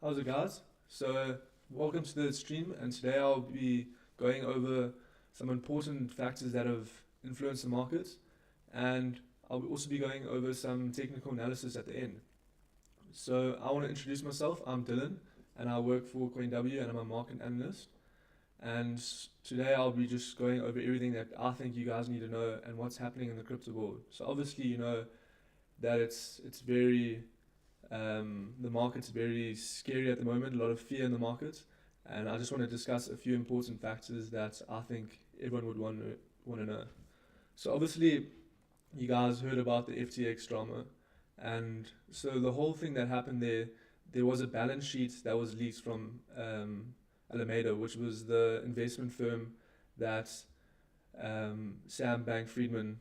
How's it, guys? So, welcome to the stream, and today I'll be going over some important factors that have influenced the market, and I'll also be going over some technical analysis at the end. So, I want to introduce myself. I'm Dylan, and I work for CoinW, and I'm a market analyst. And today I'll be just going over everything that I think you guys need to know and what's happening in the crypto world. So, obviously, you know that it's very the market's very scary at the moment, a lot of fear in the market, and I just want to discuss a few important factors that I think everyone would want to know. So obviously, you guys heard about the FTX drama, and so the whole thing that happened there was a balance sheet that was leaked from Alameda, which was the investment firm that Sam Bankman-Fried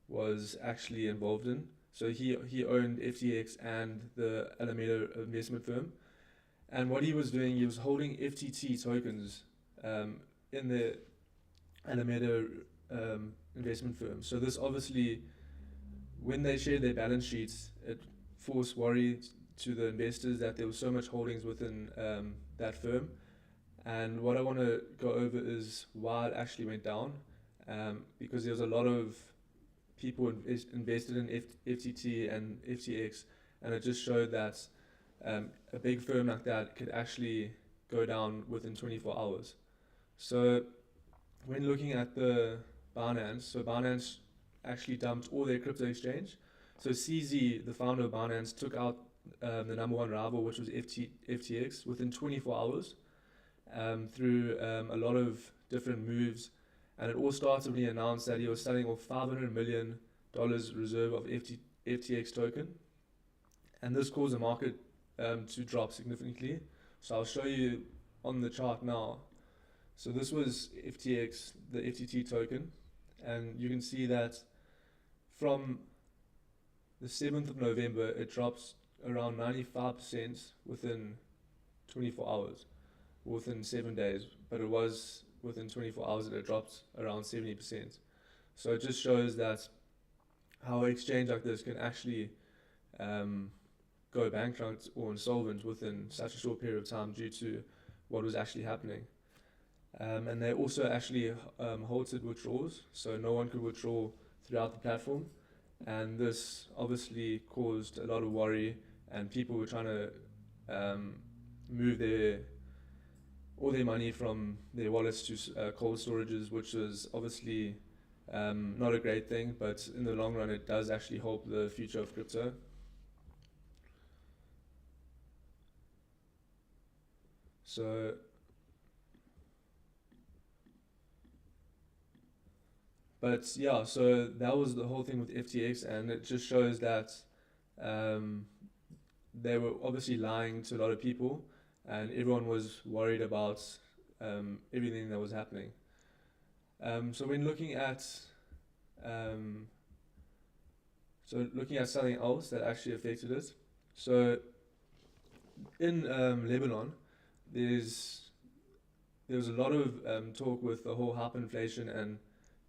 was actually involved in. So he owned FTX and the Alameda investment firm. And what he was doing, he was holding FTT tokens in the Alameda investment firm. So this obviously, when they shared their balance sheets, it forced worry to the investors that there was so much holdings within that firm. And what I want to go over is why it actually went down, because there was a lot of people invested in FTT and FTX, and it just showed that a big firm like that could actually go down within 24 hours. So when looking at the Binance actually dumped all their crypto exchange. So CZ, the founder of Binance, took out the number one rival, which was FTX, within 24 hours through a lot of different moves. And it all started when he announced that he was selling off $500 million reserve of FTX token. And this caused the market to drop significantly. So I'll show you on the chart now. So this was FTX, the FTT token. And you can see that from the 7th of November, it drops around 95% within 24 hours, within 7 days. But it was within 24 hours that it dropped around 70%. So it just shows that how an exchange like this can actually go bankrupt or insolvent within such a short period of time due to what was actually happening. And they also actually halted withdrawals, so no one could withdraw throughout the platform. And this obviously caused a lot of worry, and people were trying to move all their money from their wallets to cold storages, which is obviously not a great thing, but in the long run, it does actually help the future of crypto. So, but yeah, so that was the whole thing with FTX, and it just shows that they were obviously lying to a lot of people, and everyone was worried about everything that was happening. So when looking at something else that actually affected it, so in Lebanon, there was a lot of talk with the whole hyperinflation and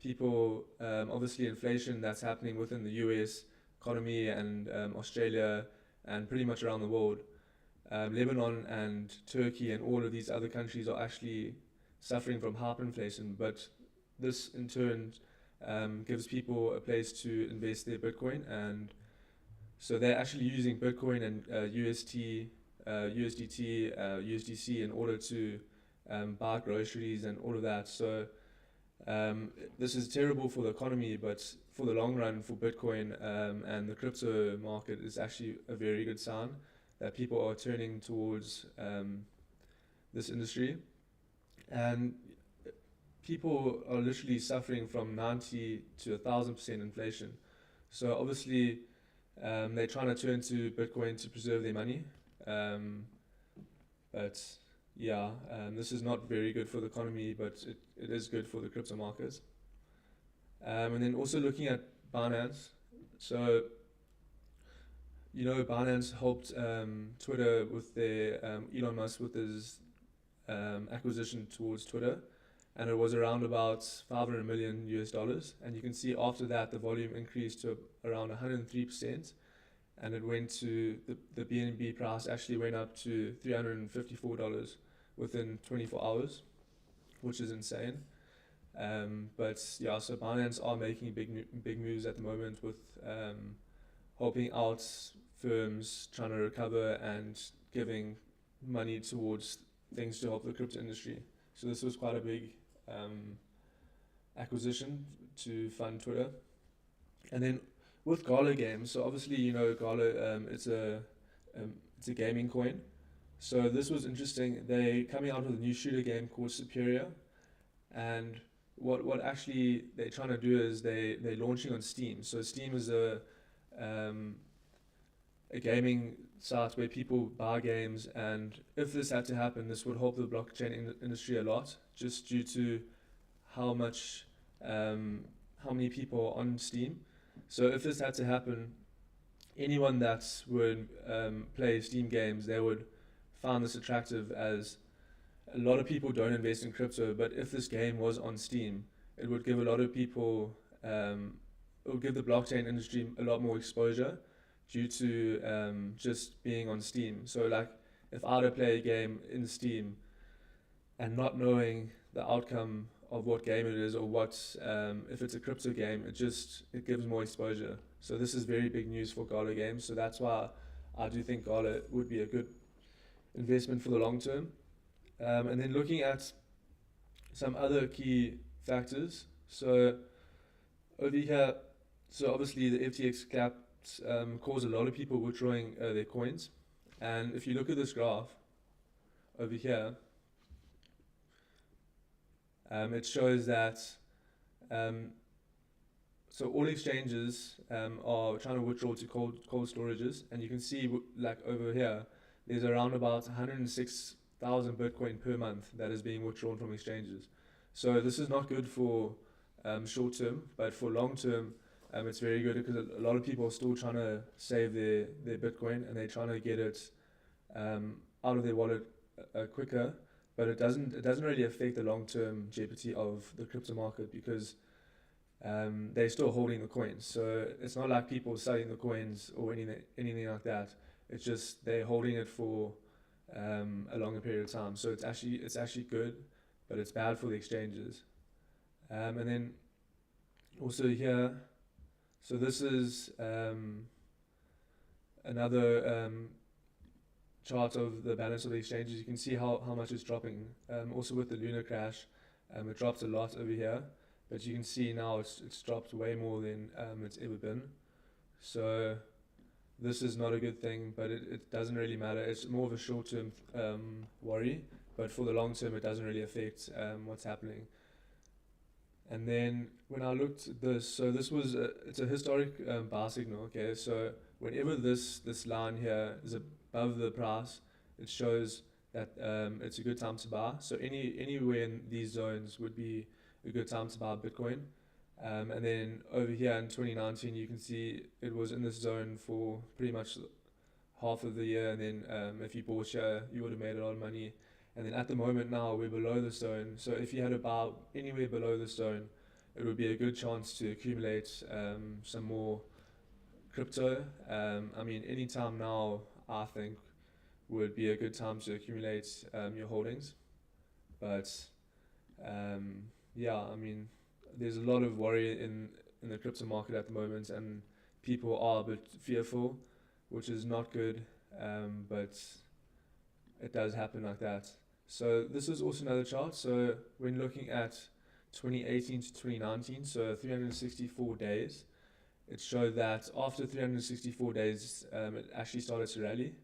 people, obviously inflation that's happening within the US economy and Australia and pretty much around the world. Lebanon and Turkey and all of these other countries are actually suffering from hyperinflation, but this in turn gives people a place to invest their Bitcoin, and so they're actually using Bitcoin and USDT, USDC in order to buy groceries and all of that. So this is terrible for the economy, but for the long run for Bitcoin and the crypto market is actually a very good sign that people are turning towards this industry. And people are literally suffering from 90 to 1,000% inflation. So obviously they're trying to turn to Bitcoin to preserve their money. But yeah, this is not very good for the economy, but it is good for the crypto market. And then also looking at Binance. So, you know, Binance helped Twitter with their Elon Musk with his acquisition towards Twitter, and it was around about $500 million US. And you can see after that the volume increased to around 103%, and it went to the BNB price actually went up to $354 within 24 hours, which is insane. But yeah, so Binance are making big moves at the moment with helping out firms trying to recover and giving money towards things to help the crypto industry. So this was quite a big acquisition to fund Twitter. And then with Gala Games, so obviously Gala, it's a gaming coin. So this was interesting. They coming out with a new shooter game called Superior, and what actually they're trying to do is they're launching on Steam. So Steam is a gaming site where people buy games, and if this had to happen, this would help the blockchain industry a lot, just due to how many people are on Steam. So if this had to happen, anyone that would play Steam games, they would find this attractive, as a lot of people don't invest in crypto, but if this game was on Steam, it would give a lot of people, it would give the blockchain industry a lot more exposure due to just being on Steam. So like, if I were to play a game in Steam and not knowing the outcome of what game it is, or what if it's a crypto game, it gives more exposure. So this is very big news for Gala Games. So that's why I do think Gala would be a good investment for the long term. And then looking at some other key factors. So over here, so obviously the FTX collapse caused a lot of people withdrawing their coins. And if you look at this graph over here, it shows that so all exchanges are trying to withdraw to cold storages, and you can see like over here, there's around about 106,000 Bitcoin per month that is being withdrawn from exchanges. So this is not good for short term, but for long term, it's very good, because a lot of people are still trying to save their Bitcoin, and they're trying to get it out of their wallet quicker. But it doesn't really affect the long term jeopardy of the crypto market, because they're still holding the coins. So it's not like people selling the coins or anything like that. It's just they're holding it for a longer period of time. So it's actually good, but it's bad for the exchanges. And then also here, so this is another chart of the balance of the exchanges. You can see how much it's dropping. Also with the lunar crash, it dropped a lot over here, but you can see now it's dropped way more than it's ever been. So this is not a good thing, but it doesn't really matter. It's more of a short-term worry, but for the long term, it doesn't really affect what's happening. And then when I looked at this, so this was it's a historic buy signal. Okay, so whenever this line here is above the price, it shows that it's a good time to buy. So anywhere in these zones would be a good time to buy Bitcoin. And then over here in 2019, you can see it was in this zone for pretty much half of the year. And then if you bought here, you would have made a lot of money. And then at the moment now, we're below the zone. So if you had to buy anywhere below the zone, it would be a good chance to accumulate some more crypto. I mean, any time now, I think, would be a good time to accumulate your holdings. But yeah, I mean, there's a lot of worry in the crypto market at the moment, and people are a bit fearful, which is not good, but it does happen like that. So this is also another chart. So when looking at 2018 to 2019, so 364 days, it showed that after 364 days, it actually started to rally.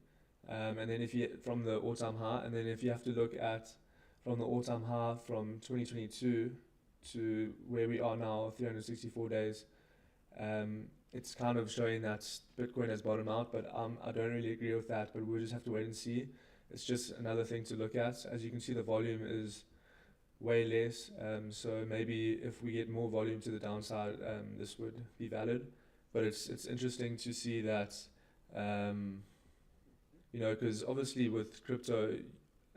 And then if you from the all-time high, and then if you have to look at from the all-time high from 2022 to where we are now, 364 days, it's kind of showing that Bitcoin has bottomed out, but I don't really agree with that, but we'll just have to wait and see. It's just another thing to look at. As you can see, the volume is way less, so maybe if we get more volume to the downside, this would be valid. But it's interesting to see that, because obviously with crypto,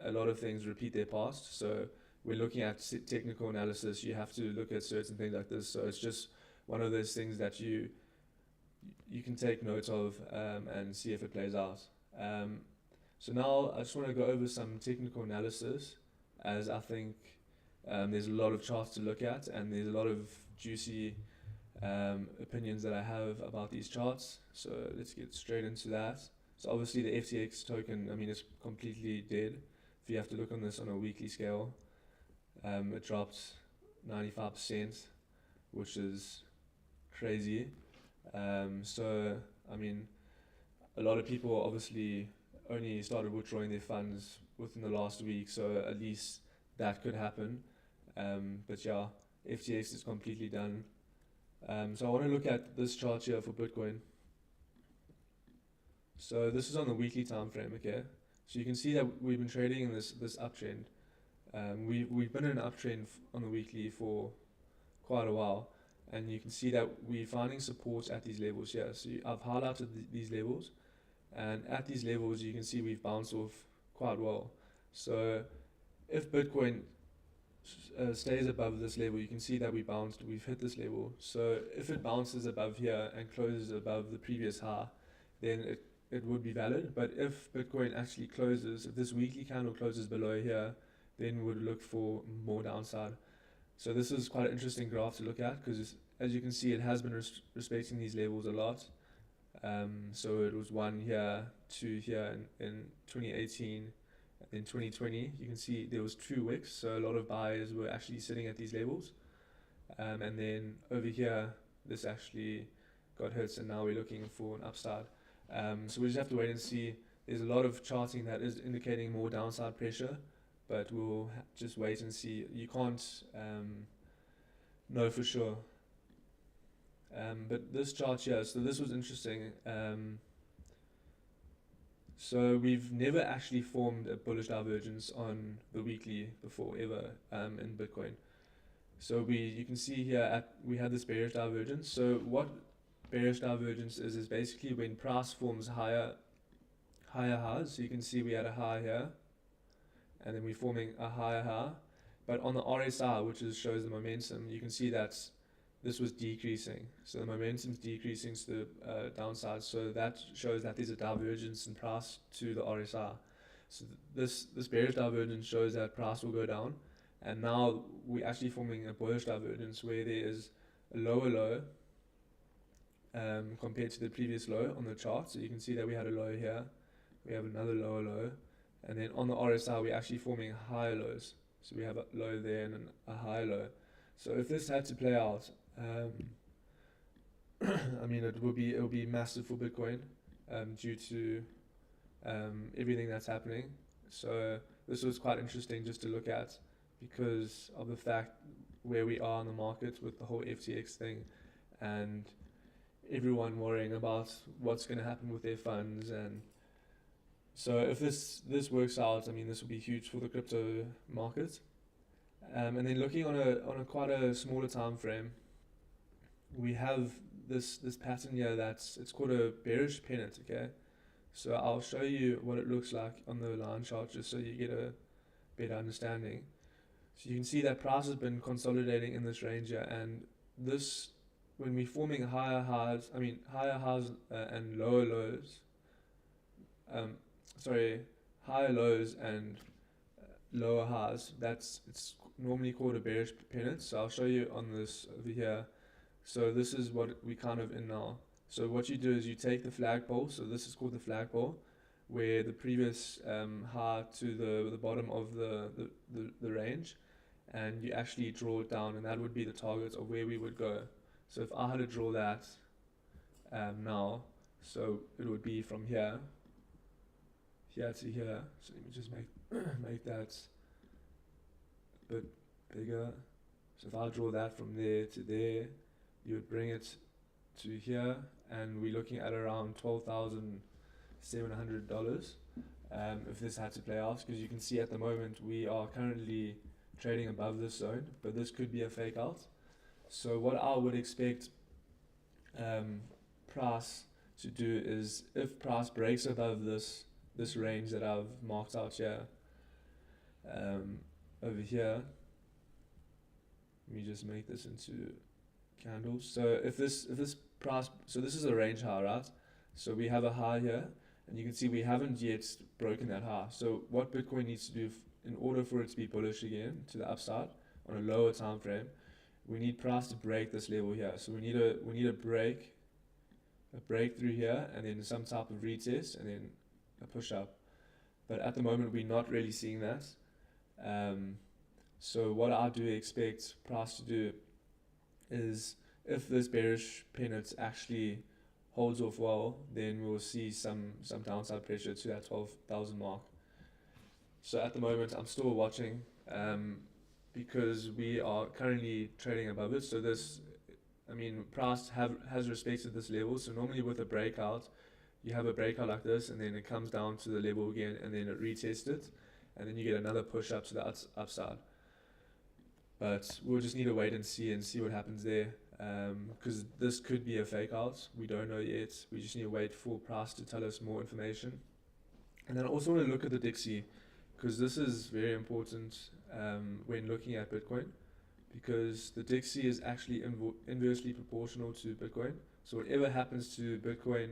a lot of things repeat their past. So when looking at technical analysis, you have to look at certain things like this. So it's just one of those things that you you can take note of and see if it plays out. So now I just want to go over some technical analysis, as I think there's a lot of charts to look at and there's a lot of juicy opinions that I have about these charts. So let's get straight into that. So obviously the FTX token, I mean, it's completely dead. If you have to look on this on a weekly scale, it dropped 95%, which is crazy. So I mean, a lot of people obviously only started withdrawing their funds within the last week, so at least that could happen. But yeah, FTX is completely done. So I want to look at this chart here for Bitcoin. So this is on the weekly time frame, okay? So you can see that we've been trading in this uptrend. We've been in an uptrend on the weekly for quite a while, and you can see that we're finding support at these levels here. So I've highlighted these levels, and at these levels you can see we've bounced off quite well. So if Bitcoin stays above this level, you can see that we've hit this level. So if it bounces above here and closes above the previous high, then it would be valid. But if Bitcoin actually closes, if this weekly candle closes below here, then we'd look for more downside. So this is quite an interesting graph to look at, because as you can see, it has been respecting these levels a lot. So it was 1 here, 2 here in 2018, in 2020. You can see there was 2 wicks, so a lot of buyers were actually sitting at these levels. And then over here, this actually got hit, and now we're looking for an upside. So we just have to wait and see. There's a lot of charting that is indicating more downside pressure, but we'll just wait and see. You can't know for sure. But this chart here, so this was interesting. So we've never actually formed a bullish divergence on the weekly before, ever, in Bitcoin. So you can see here we had this bearish divergence. So what bearish divergence is basically when price forms higher highs. So you can see we had a high here, and then we're forming a higher high. But on the RSI, which shows the momentum, you can see that this was decreasing. So the momentum's decreasing to the downside. So that shows that there's a divergence in price to the RSI. So this bearish divergence shows that price will go down. And now we're actually forming a bullish divergence where there is a lower low compared to the previous low on the chart. So you can see that we had a low here, we have another lower low, and then on the RSI we're actually forming higher lows. So we have a low there and a high low. So if this had to play out, I mean, it will be massive for Bitcoin due to everything that's happening. So this was quite interesting just to look at, because of the fact where we are in the market with the whole FTX thing, and everyone worrying about what's going to happen with their funds. And so if this works out, I mean, this will be huge for the crypto market. And then looking on a quite a smaller time frame, we have this pattern here it's called a bearish pennant. Okay, so I'll show you what it looks like on the line chart just so you get a better understanding. So you can see that price has been consolidating in this range here, and this, when we're forming higher highs and lower lows, higher lows and lower highs, it's normally called a bearish pennant. So I'll show you on this over here. So this is what we kind of in now. So what you do is you take the flagpole, so this is called the flagpole, where the previous high to the bottom of the range, and you actually draw it down, and that would be the target of where we would go. So if I had to draw that now, so it would be from here to here. So let me just make that a bit bigger. So if I draw that from there to there, you would bring it to here, and we're looking at around $12,700 if this had to play out, because you can see at the moment we are currently trading above this zone, but this could be a fake out. So what I would expect price to do is, if price breaks above this range that I've marked out here, over here, let me just make this into candles. So if this price. So this is a range high, right? So we have a high here, and you can see we haven't yet broken that high. So what Bitcoin needs to do in order for it to be bullish again to the upside on a lower time frame, we need price to break this level here. So we need a breakthrough here, and then some type of retest, and then a push up. But at the moment, we're not really seeing that. So what I do expect price to do is, if this bearish pennant actually holds off well, then we'll see some downside pressure to that 12,000 mark. So at the moment, I'm still watching because we are currently trading above it. So this, I mean, price has respected this level. So normally with a breakout, you have a breakout like this, and then it comes down to the level again, and then it retests it, and then you get another push up to the upside. But we'll just need to wait and see what happens there, because this could be a fake out. We don't know yet. We just need to wait for price to tell us more information. And then I also want to look at the Dixie, because this is very important when looking at Bitcoin, because the Dixie is actually inversely proportional to Bitcoin. So whatever happens to Bitcoin,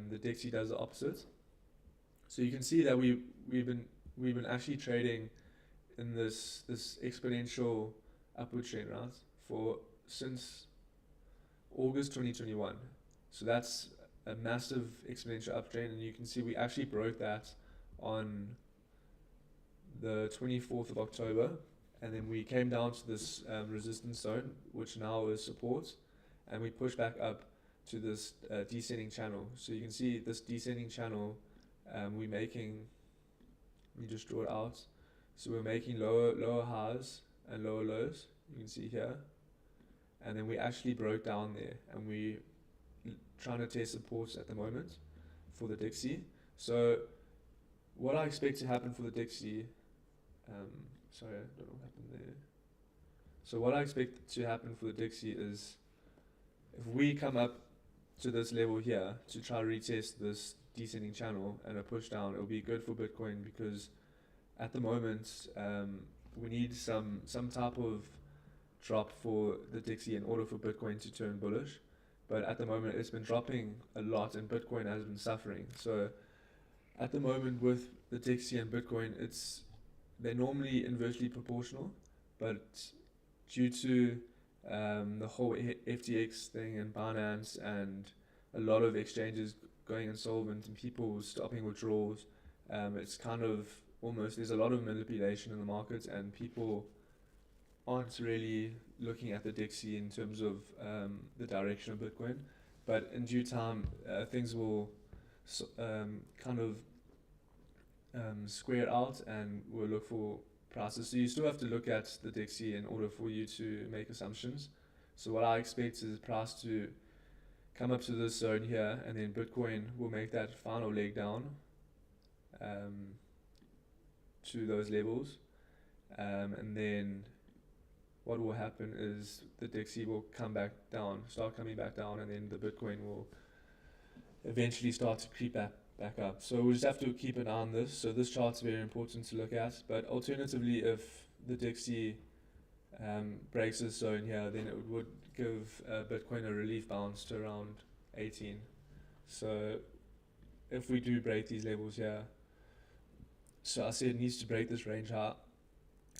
the Dixie does the opposite. So you can see that we've been actually trading in this exponential upward trend, right, since August 2021. So that's a massive exponential uptrend, and you can see we actually broke that on the 24th of October, and then we came down to this resistance zone, which now is support, and we pushed back up to this descending channel. So you can see this descending channel, let me just draw it out. So we're making lower highs and lower lows, you can see here, and then we actually broke down there, and we trying to test supports at the moment for the Dixie. So what I expect to happen for the Dixie, sorry, I don't know what happened there. So what I expect to happen for the Dixie is, if we come up to this level here to try to retest this descending channel and a push down, it'll be good for Bitcoin, because at the moment we need some type of drop for the Dixie in order for Bitcoin to turn bullish. But at the moment it's been dropping a lot, and Bitcoin has been suffering. So at the moment with the Dixie and Bitcoin, they're normally inversely proportional, but due to the whole FTX thing and Binance and a lot of exchanges going insolvent and people stopping withdrawals, it's kind of almost, there's a lot of manipulation in the market, and people aren't really looking at the Dixie in terms of the direction of Bitcoin. But in due time, things will kind of square out, and we'll look for prices. So you still have to look at the Dixie in order for you to make assumptions. So what I expect is price to come up to this zone here, and then Bitcoin will make that final leg down to those levels, and then what will happen is the Dixie will start coming back down, and then the Bitcoin will eventually start to creep back up. So we'll just have to keep an eye on this. So this chart's very important to look at. But alternatively, if the Dixie breaks this zone here, then it would give Bitcoin a relief bounce to around 18. So if we do break these levels here, so I said it needs to break this range high.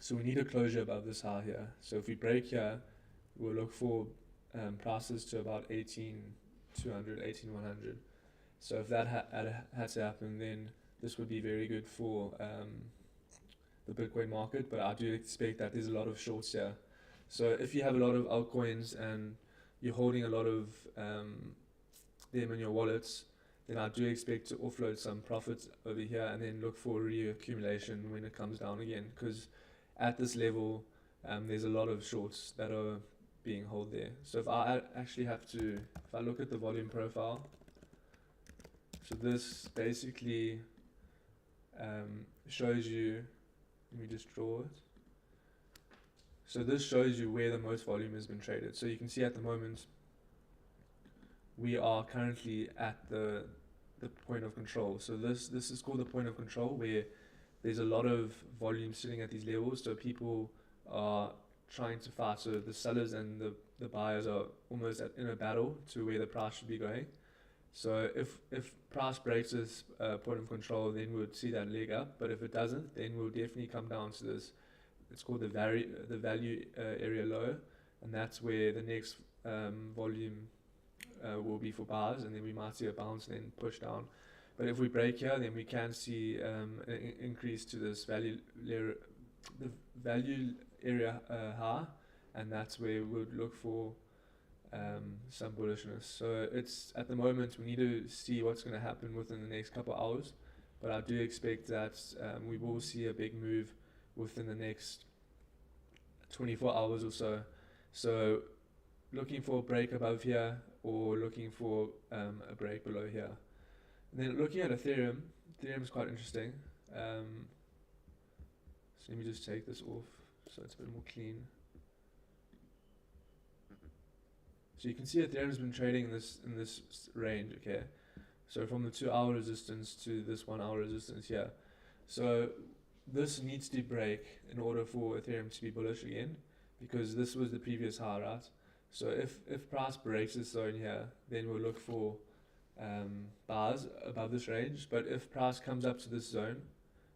So we need a closure above this high here. So if we break here, we'll look for prices to about 18,200, 18,100. So if that had to happen, then this would be very good for the Bitcoin market. But I do expect that there's a lot of shorts here. So if you have a lot of altcoins and you're holding a lot of them in your wallets, then I do expect to offload some profits over here, and then look for reaccumulation when it comes down again. Because at this level, there's a lot of shorts that are being held there. So if I look at the volume profile, so this basically shows you, let me just draw it. So this shows you where the most volume has been traded. So you can see at the moment, we are currently at the point of control. So this is called the point of control, where there's a lot of volume sitting at these levels. So people are trying to fight. So the sellers and the buyers are almost in a battle to where the price should be going. So if price breaks this point of control, then we'll see that leg up. But if it doesn't, then we'll definitely come down to this. It's called the value area low, and that's where the next volume will be for buyers, and then we might see a bounce and then push down. But if we break here, then we can see an increase to this the value area high, and that's where we would look for some bullishness. So it's at the moment we need to see what's going to happen within the next couple of hours, but I do expect that we will see a big move within the next 24 hours or so. So looking for a break above here or looking for a break below here. And then looking at Ethereum is quite interesting. So let me just take this off so it's a bit more clean. So you can see Ethereum's been trading in this range, okay? So from the 2 hour resistance to this 1 hour resistance here. So this needs to break in order for Ethereum to be bullish again, because this was the previous high, right? So if price breaks this zone here, then we'll look for bars above this range. But if price comes up to this zone,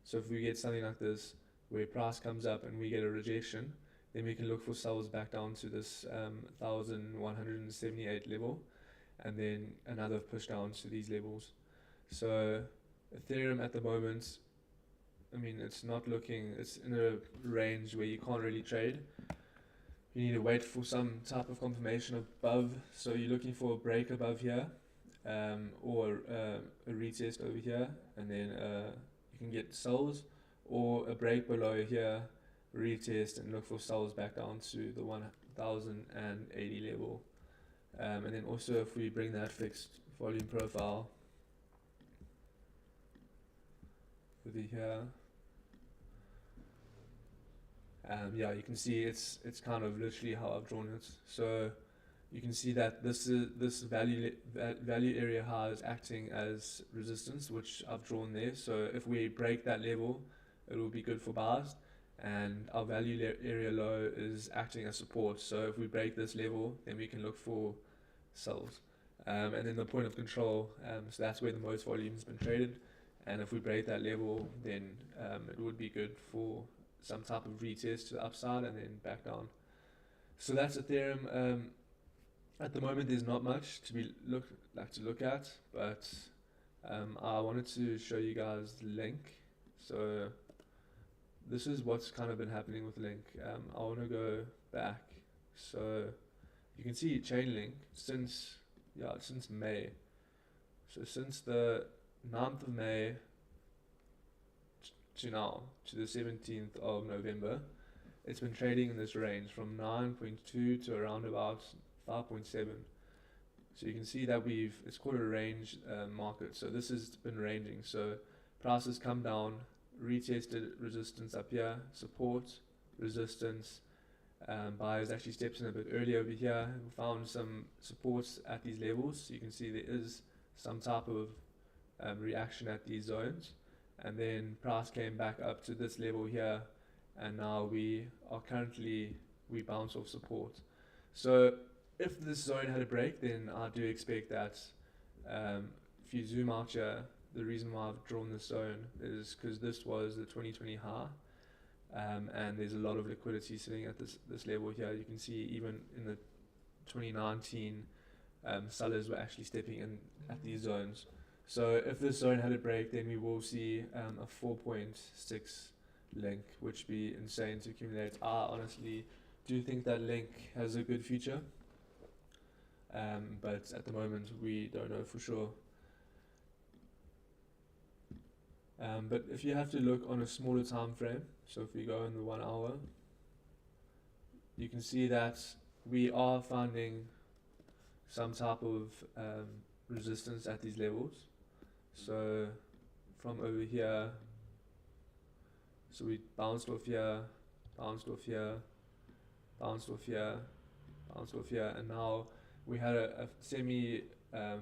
so if we get something like this where price comes up and we get a rejection, then we can look for sells back down to this 1178 level, and then another push down to these levels. So Ethereum at the moment, I mean, it's in a range where you can't really trade. You need to wait for some type of confirmation above. So you're looking for a break above here, or a retest over here, and then you can get sells, or a break below here, retest, and look for sells back down to the 1080 level. And then also if we bring that fixed volume profile over here, yeah, you can see it's kind of literally how I've drawn it. So you can see that this value area high is acting as resistance, which I've drawn there. So if we break that level, it will be good for buyers, and our value area low is acting as support. So if we break this level, then we can look for sells, and then the point of control. So that's where the most volume has been traded, and if we break that level, then it would be good for some type of retest to the upside and then back down. So that's Ethereum. At the moment, there's not much to look at, but I wanted to show you guys the link. So this is what's kind of been happening with Link. I want to go back. So you can see Chainlink since May. So since the 9th of May to now, to the 17th of November, it's been trading in this range from 9.2 to around about 5.7. So you can see that it's called a range market. So this has been ranging. So prices come down, retested resistance up here, support, resistance. Buyers actually steps in a bit early over here, found some supports at these levels. So you can see there is some type of reaction at these zones, and then price came back up to this level here, and now we bounce off support. So if this zone had a break, then I do expect that if you zoom out here, the reason why I've drawn this zone is because this was the 2020 high, and there's a lot of liquidity sitting at this level here. You can see even in the 2019, sellers were actually stepping in at these zones. So if this zone had a break, then we will see a 4.6 Link, which would be insane to accumulate. I honestly do think that Link has a good future, but at the moment we don't know for sure. But if you have to look on a smaller time frame, so if we go in the 1 hour, you can see that we are finding some type of resistance at these levels. So from over here, so we bounced off here, bounced off here, bounced off here, bounced off here, and now we had a semi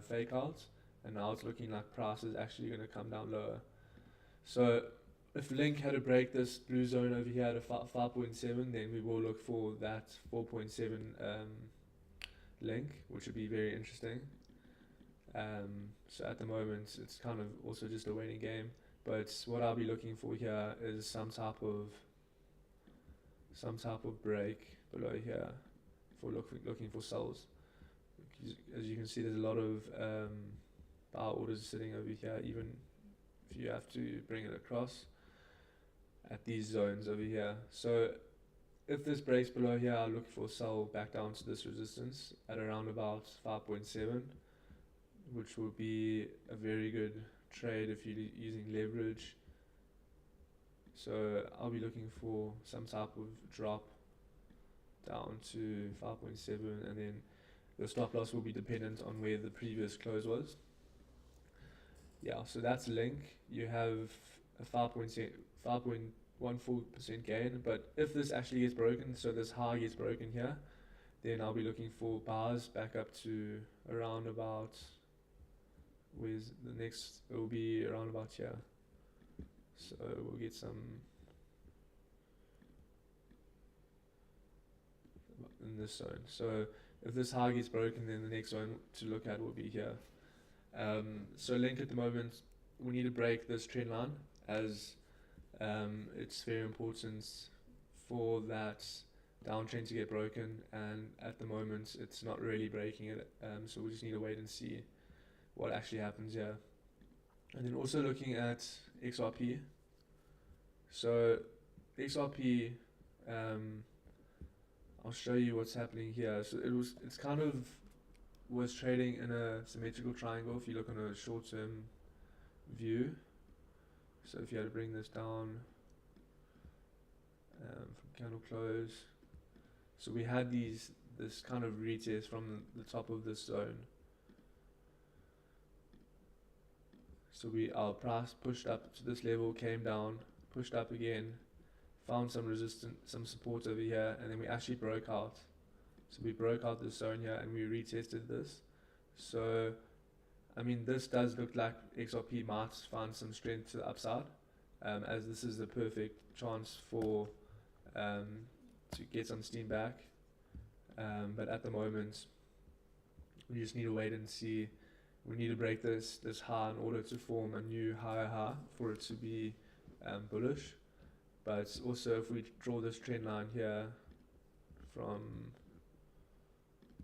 fake out, and now it's looking like price is actually going to come down lower. So if Link had to break this blue zone over here at a 5.7, then we will look for that 4.7 link, which would be very interesting. So at the moment, it's kind of also just a waiting game. But what I'll be looking for here is some type of break below here for looking for sells. As you can see, there's a lot of buy orders sitting over here, even if you have to bring it across at these zones over here. So if this breaks below here, I'll look for sell back down to this resistance at around about 5.7, which will be a very good trade if you're using leverage. So I'll be looking for some type of drop down to 5.7, and then the stop loss will be dependent on where the previous close was. Yeah, so that's link. You have a 5.14% gain, but if this actually gets broken, so this high gets broken here, then I'll be looking for bars back up to around about, where's the next, it will be around about here. So we'll get some in this zone. So if this high gets broken, then the next zone to look at will be here. So link at the moment, we need to break this trend line, as it's very important for that downtrend to get broken, and at the moment it's not really breaking it, so we just need to wait and see what actually happens here. And then also looking at XRP. So XRP, I'll show you what's happening here. So it's kind of was trading in a symmetrical triangle if you look on a short-term view. So if you had to bring this down from candle close, so we had this kind of retest from the top of this zone. So our price pushed up to this level, came down, pushed up again, found some resistance, some support over here, and then we actually broke out. So we broke out this zone here and we retested this. So I mean, this does look like XRP might find some strength to the upside, as this is the perfect chance for to get some steam back. But at the moment, we just need to wait and see. We need to break this high in order to form a new higher high for it to be bullish. But also, if we draw this trend line here from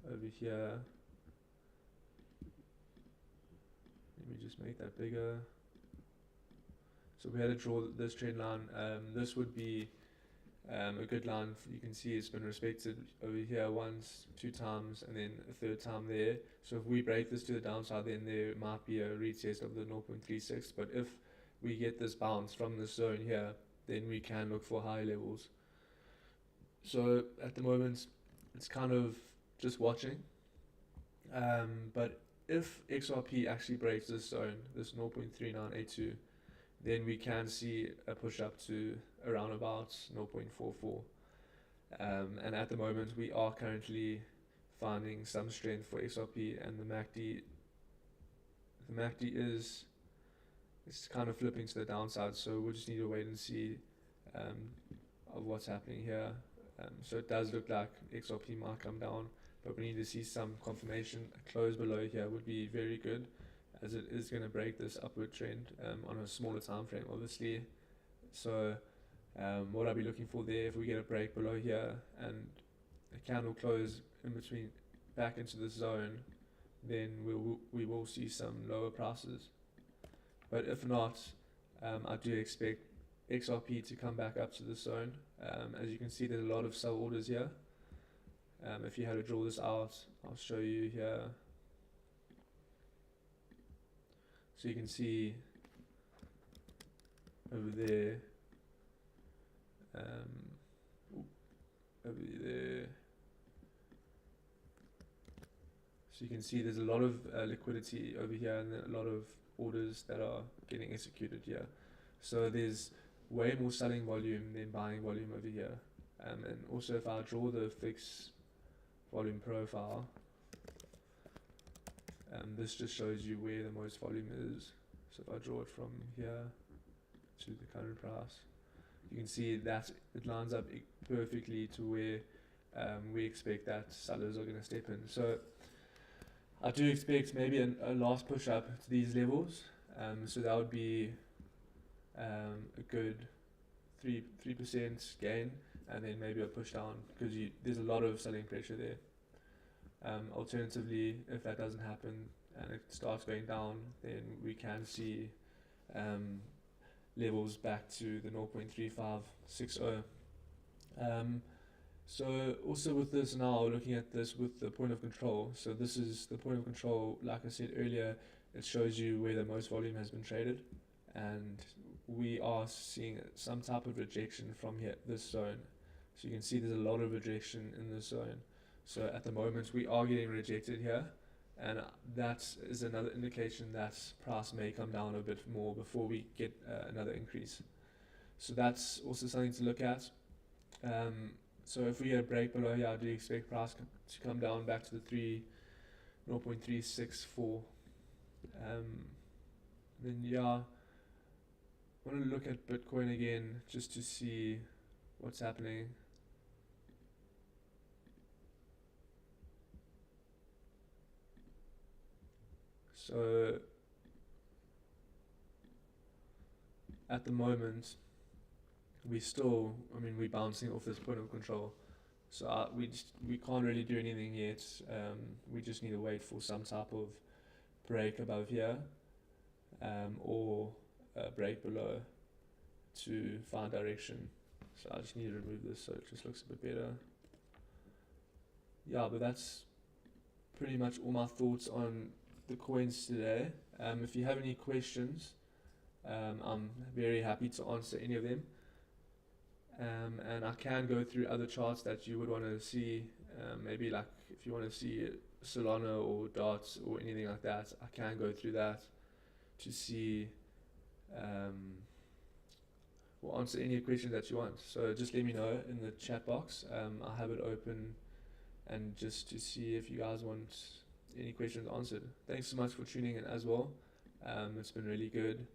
over here, let me just make that bigger. So we had to draw this trend line. This would be a good line. You can see it's been respected over here once, 2 times, and then a 3rd time there. So if we break this to the downside, then there might be a retest of the 0.36. But if we get this bounce from this zone here, then we can look for high levels. So at the moment, it's kind of just watching. But if XRP actually breaks this zone, this 0.3982, then we can see a push up to around about 0.44. And at the moment, we are currently finding some strength for XRP, and the MACD is it's kind of flipping to the downside, so we'll just need to wait and see of what's happening here. So it does look like XRP might come down, but we need to see some confirmation. A close below here would be very good, as it is going to break this upward trend on a smaller time frame, obviously. So what I'll be looking for there, if we get a break below here and a candle close in between back into the zone, then we will see some lower prices. But if not, I do expect XRP to come back up to the zone. As you can see, there's a lot of sell orders here. If you had to draw this out, I'll show you here. So you can see over there, over there. So you can see there's a lot of liquidity over here and a lot of orders that are getting executed here. So there's way more selling volume than buying volume over here. And also, if I draw the fixed volume profile, this just shows you where the most volume is. So if I draw it from here to the current price, you can see that it lines up perfectly to where we expect that sellers are going to step in. So I do expect maybe a last push up to these levels. So that would be a good 3% gain, and then maybe a push down because there's a lot of selling pressure there. Alternatively, if that doesn't happen and it starts going down, then we can see levels back to the 0.3560. So also with this now, looking at this with the point of control. So this is the point of control. Like I said earlier, it shows you where the most volume has been traded, and we are seeing some type of rejection from here, this zone. So you can see there's a lot of rejection in this zone. So at the moment we are getting rejected here, and that is another indication that price may come down a bit more before we get another increase. So that's also something to look at. So if we get a break below here, I do expect price to come down back to the 0.364. Then yeah, I want to look at Bitcoin again just to see what's happening. So at the moment, we're bouncing off this point of control. So we can't really do anything yet. We just need to wait for some type of break above here, or a break below to find direction. So I just need to remove this so it just looks a bit better. Yeah, but that's pretty much all my thoughts on the coins today. If you have any questions, I'm very happy to answer any of them. And I can go through other charts that you would want to see, maybe like if you want to see Solana or DOT or anything like that, I can go through that to see, or answer any questions that you want. So just let me know in the chat box. I'll have it open, and just to see if you guys want any questions answered. Thanks so much for tuning in as well. It's been really good.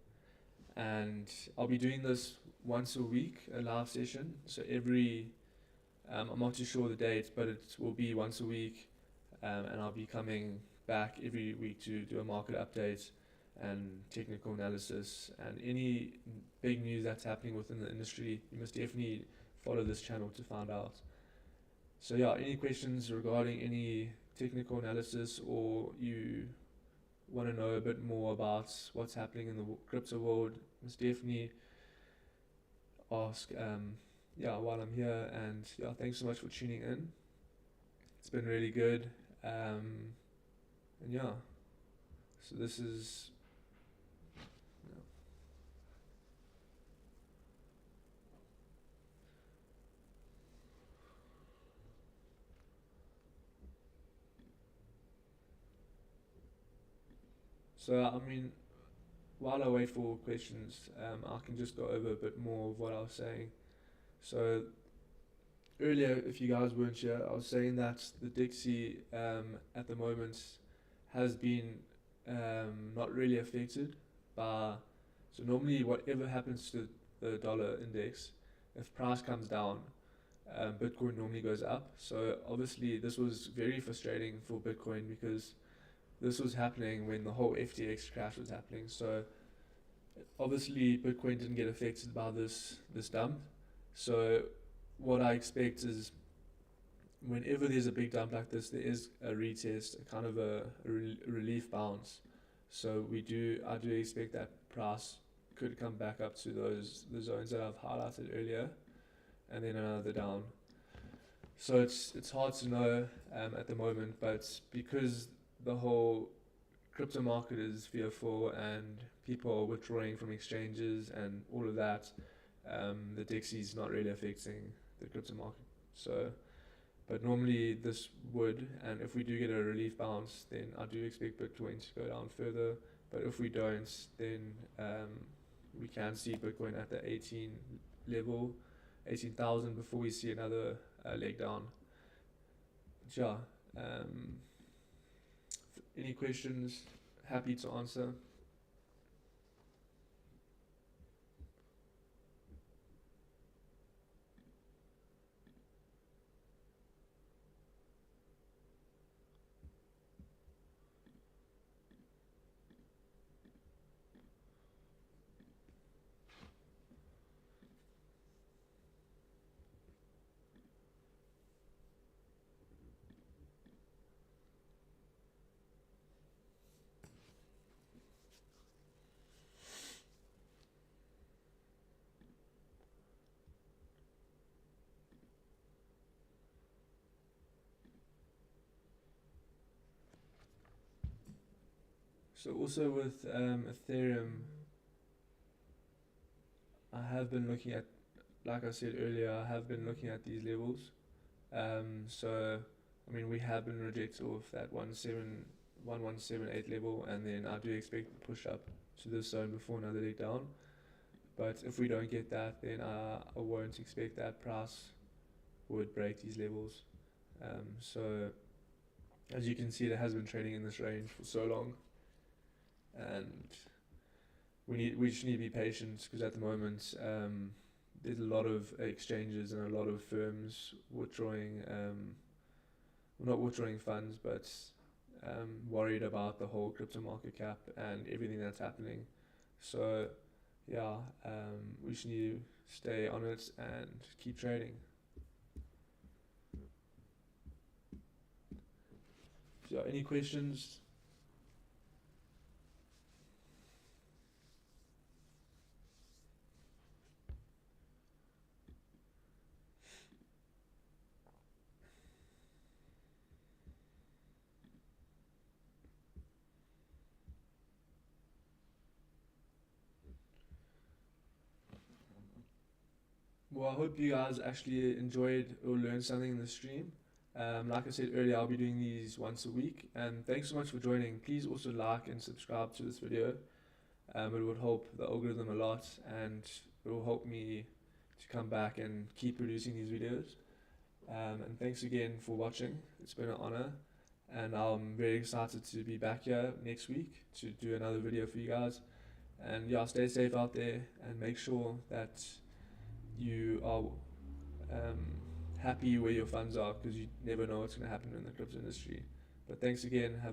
And I'll be doing this once a week, a live session. So I'm not too sure the date, but it will be once a week. And I'll be coming back every week to do a market update and technical analysis, and any big news that's happening within the industry. You must definitely follow this channel to find out. So yeah, any questions regarding any technical analysis, or you want to know a bit more about what's happening in the crypto world, must definitely ask while I'm here. And yeah, thanks so much for tuning in. It's been really good. And yeah, so this is while I wait for questions, I can just go over a bit more of what I was saying. So earlier, if you guys weren't here, I was saying that the Dixie at the moment has been not really affected by. So normally, whatever happens to the dollar index, if price comes down, Bitcoin normally goes up. So obviously, this was very frustrating for Bitcoin because this was happening when the whole FTX crash was happening. So obviously Bitcoin didn't get affected by this dump. So what I expect is whenever there's a big dump like this, there is a retest, a kind of a relief bounce. So I do expect that price could come back up to the zones that I've highlighted earlier, and then another down. So it's hard to know at the moment, but because the whole crypto market is fearful and people are withdrawing from exchanges and all of that, the Dixie's not really affecting the crypto market. So, but normally this would, and if we do get a relief bounce, then I do expect Bitcoin to go down further. But if we don't, then we can see Bitcoin at the 18,000 before we see another leg down. But yeah, any questions? Happy to answer. So also with Ethereum, I have been looking at, like I said earlier, I have been looking at these levels. So I mean, we have been rejected off that 1178 level, and then I do expect to push up to this zone before another leg down. But if we don't get that, then I won't expect that price would break these levels. So as you can see, it has been trading in this range for so long, and we just need to be patient, because at the moment there's a lot of exchanges and a lot of firms withdrawing, well, not withdrawing funds, but worried about the whole crypto market cap and everything that's happening. So yeah, we just need to stay on it and keep trading. So any questions? Well, I hope you guys actually enjoyed or learned something in the stream. Like I said earlier, I'll be doing these once a week. And thanks so much for joining. Please also like and subscribe to this video. It would help the algorithm a lot, and it will help me to come back and keep producing these videos. And thanks again for watching. It's been an honor. And I'm very excited to be back here next week to do another video for you guys. And yeah, stay safe out there, and make sure that you are happy where your funds are, because you never know what's going to happen in the crypto industry. But thanks again. Have a good